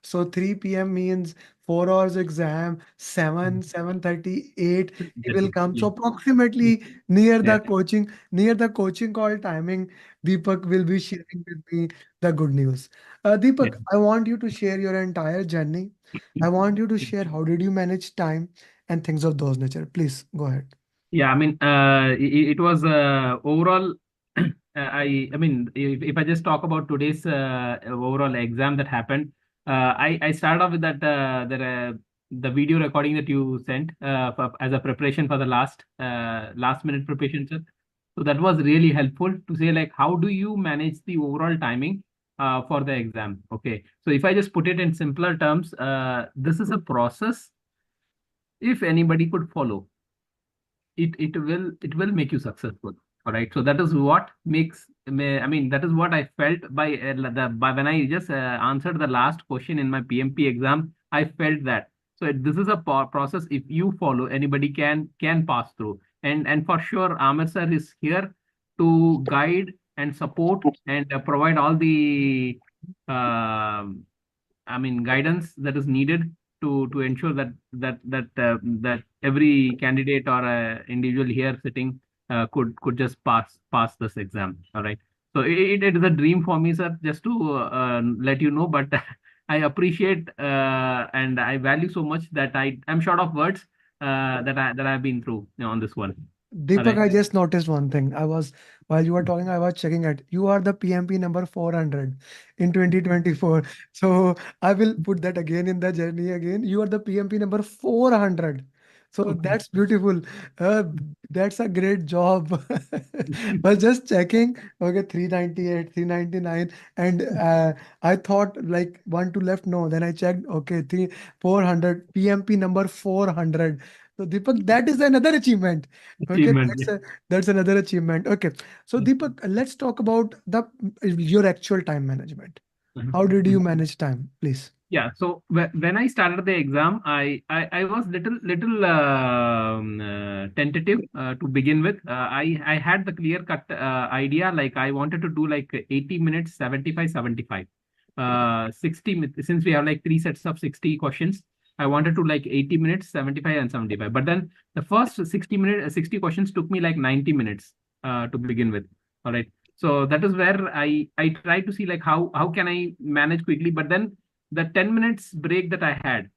So 3 p.m. means 4 hours exam, 7:38 he will come. So Definitely. approximately Yeah. near the coaching call timing, Deepak will be sharing with me the good news. Yeah. Deepak, I want you to share your entire journey. I want you to share how did you manage time and things of those nature. Please go ahead. Yeah, I mean, it was overall. I mean, if I just talk about today's overall exam that happened, I started off with the video recording that you sent as a preparation for the last minute preparation, sir. So that was really helpful to say like how do you manage the overall timing for the exam? Okay, so if I just put it in simpler terms, this is a process if anybody could follow it will make you successful. All right, so that is what makes me, I mean that is what I felt by when I just answered the last question in my PMP exam. I felt that this is a process, if you follow, anybody can pass through. And for sure Amir sir is here to guide and support and provide all the I mean, guidance that is needed to ensure that every candidate or individual here sitting could just pass this exam. All right. So it is a dream for me, sir, just to let you know. But I appreciate and I value so much that I'm short of words that I've been through, on this one. All Deepak, right. I just noticed one thing. While you were talking, I was checking it. You are the PMP number 400 in 2024. So I will put that again in the journey again. You are the PMP number 400. So Okay. that's beautiful. Uh, that's a great job. Well, just checking. Okay, 398, 399. And I thought like one to left. No, then I checked. Okay, 400, PMP number 400. So Deepak, that is another achievement. Okay, Achievement. Yeah. that's another achievement. Okay, so Deepak, let's talk about the your actual time management. How did you Mhm. manage time, please? Yeah, so when I started the exam, I was little tentative to begin with. I had the clear cut idea, like I wanted to do like 80 minutes, 75, 75. 60, since we have like three sets of 60 questions, I wanted to like 80 minutes, 75 and 75. But then the first 60 questions took me like 90 minutes to begin with. All right. So that is where I tried to see like how can I manage quickly. But then the 10 minutes break that I had,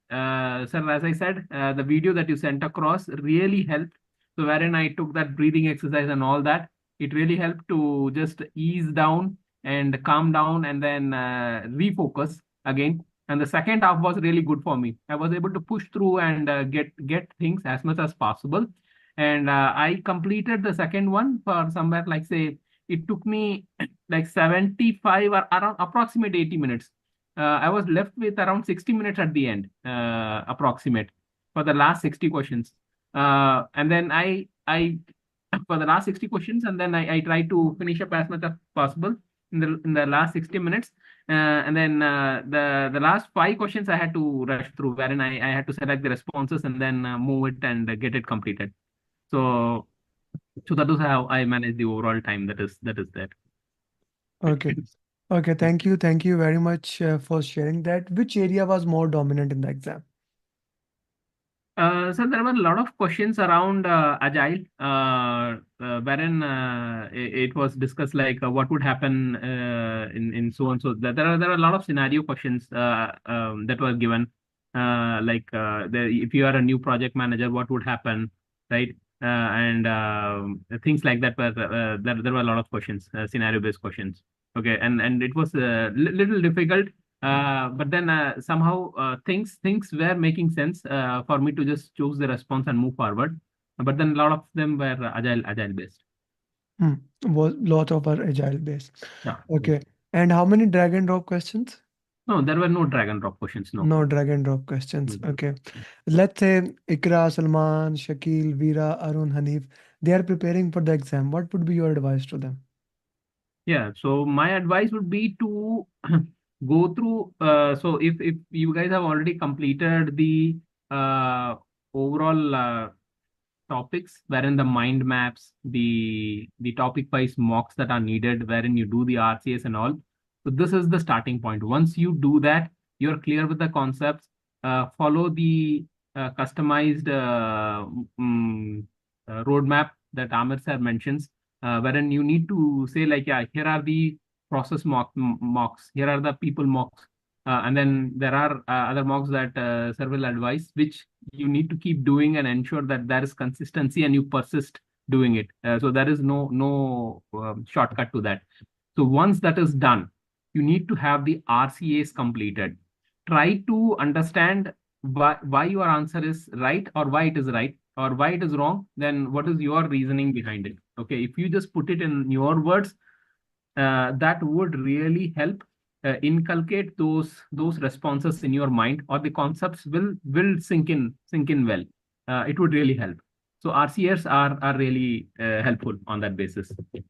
sir, as I said, the video that you sent across really helped. So, wherein I took that breathing exercise and all that, it really helped to just ease down and calm down and then refocus again. And the second half was really good for me. I was able to push through and get things as much as possible. And I completed the second one for somewhere like, say, it took me like 75 or around approximate 80 minutes. I was left with around 60 minutes at the end, approximate, for the last 60 questions. And then I for the last 60 questions, and then I tried to finish up as much as possible in the last 60 minutes. And then the last five questions I had to rush through, wherein I had to select the responses and then move it and get it completed. So so that is how I manage the overall time that is there. Okay, okay, thank you very much for sharing that. Which area was more dominant in the exam? So there were a lot of questions around agile, wherein it was discussed like what would happen in so and so. There are a lot of scenario questions that were given, if you are a new project manager, what would happen, right? And things like that. There were a lot of questions, scenario based questions. Okay, and it was a little difficult, but then somehow things were making sense for me to just choose the response and move forward. But then a lot of them were agile based. Hmm. Was lot of our agile based. Yeah. Okay, and how many drag and drop questions? No, there were no drag and drop questions. No. No drag and drop questions. Mhm. Okay. Let's say Ikra, Salman, Shakil, Veera, Arun, Hanif, they are preparing for the exam. What would be your advice to them? Yeah. So my advice would be to go through. So if you guys have already completed the uh, overall topics, wherein the mind maps, the topic wise mocks that are needed, wherein you do the RCS and all. So this is the starting point. Once you do that, you're clear with the concepts, follow the customized mm, roadmap that Amir sir mentions, wherein you need to say like, yeah, here are the process mocks, here are the people mocks, and then there are other mocks that sir will advise, which you need to keep doing and ensure that there is consistency and you persist doing it. So there is no shortcut to that. So once that is done, you need to have the RCAs completed. Try to understand why your answer is right, or why it is right, or why it is wrong. Then what is your reasoning behind it? Okay, if you just put it in your words, that would really help inculcate those responses in your mind, or the concepts will sink in well. It would really help. So RCS are really helpful on that basis. Yeah.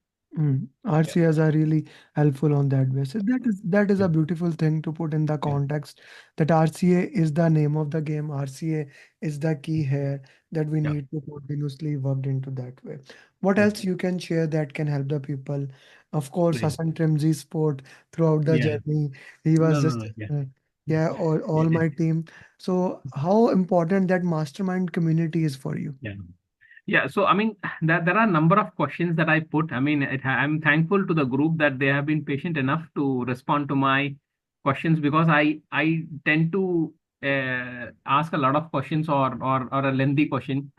RCS are really helpful on that basis. That is Yeah. a beautiful thing to put in the Yeah. context that RCA is the name of the game. RCA is the key here that we Yeah. need to continuously work into that way. What Yeah. else you can share that can help the people? Of course, Great. Hassan Trimzi's support throughout the Yeah. journey. He No, was no, just no. Yeah. yeah, all my team. So how important that mastermind community is for you? Yeah. Yeah, so I mean, there are a number of questions that I put. I mean, I'm thankful to the group that they have been patient enough to respond to my questions, because I tend to ask a lot of questions, or a lengthy question.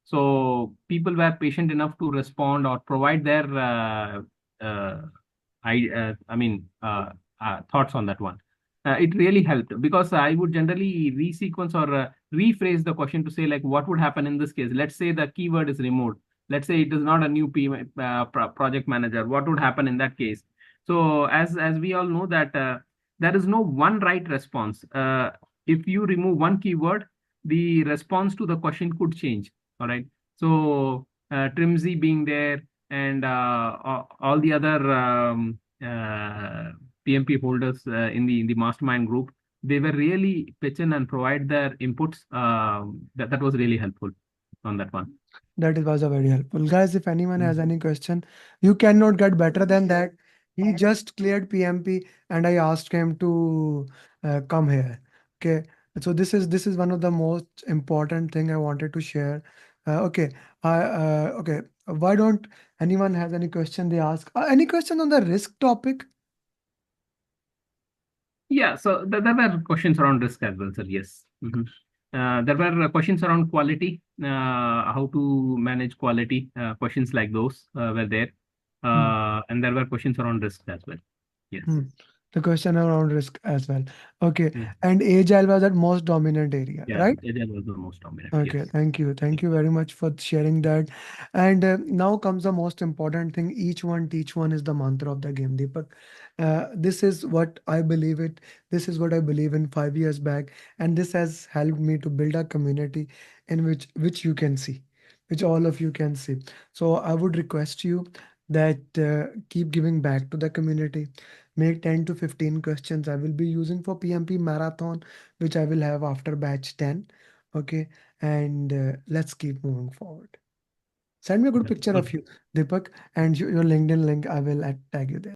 So people were patient enough to respond or provide their uh, I mean thoughts on that one. It really helped, because I would generally resequence or rephrase the question to say like, what would happen in this case? Let's say the keyword is removed. Let's say it is not a new project manager. What would happen in that case? So as we all know that there is no one right response. If you remove one keyword, the response to the question could change. All right. So Trimzy being there, and all the other PMP holders in the mastermind group, they were really pitch in and provide their inputs. That was really helpful on that one. That was a very helpful. Guys, if anyone has Mm. any question, you cannot get better than that. He just cleared PMP and I asked him to come here. Okay. So this is one of the most important thing I wanted to share. Okay. Okay. Why don't anyone has any question they ask? Any question on the risk topic? Yeah, so there were questions around risk as well, sir. Yes. There were questions around quality, how to manage quality. Questions like those were there, Hmm. and there were questions around risk as well. Yes. Hmm. The question around risk as well. Okay. Yeah. And agile was that most dominant area, Yeah. right? Agile was the most dominant. Okay, Yes. thank you. Thank you very much for sharing that. And now comes the most important thing. Each one teach one is the mantra of the game, Deepak. This is what I believe it. This is what I believe in 5 years back, and this has helped me to build a community in which you can see, which all of you can see. So I would request you that keep giving back to the community. Make 10 to 15 questions I will be using for PMP marathon, which I will have after batch 10. Okay, and let's keep moving forward. Send me a good Yeah. picture So of you, Deepak, and your LinkedIn link. I will tag you there.